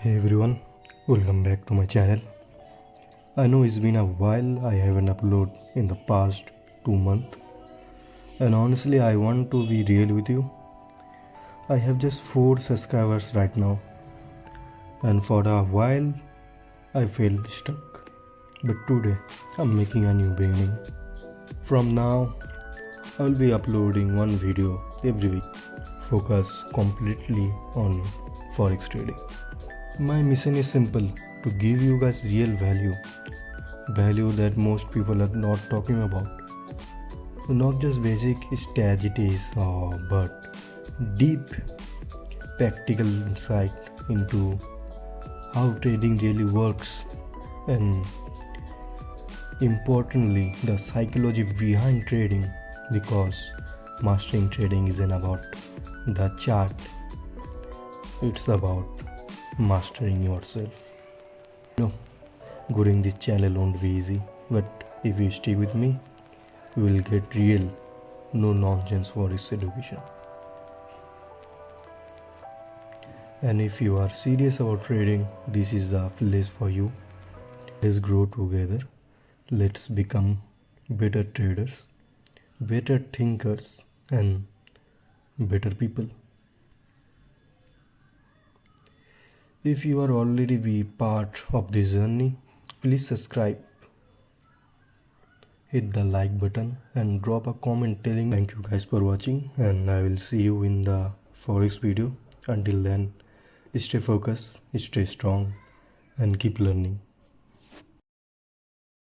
Hey everyone, welcome back to my channel. I know it's been a while, I haven't uploaded in the past 2 months, and honestly I want to be real with you. I have just 4 subscribers right now, and for a while I felt stuck. But today I'm making a new beginning. From now I will be uploading one video every week, focus completely on Forex trading. My mission is simple, to give you guys real value that most people are not talking about. Not just basic strategies, but deep practical insight into how trading really works, and importantly the psychology behind trading, because mastering trading isn't about the chart, it's about mastering yourself. No, growing this channel won't be easy, but if you stay with me, you will get real, no nonsense Forex education. And if you are serious about trading, this is the place for you. Let's grow together. Let's become better traders, better thinkers, and better people. If you are already be part of this journey, please subscribe, hit the like button and drop a comment telling thank you guys for watching, and I will see you in the Forex video. Until then, stay focused, stay strong, and keep learning.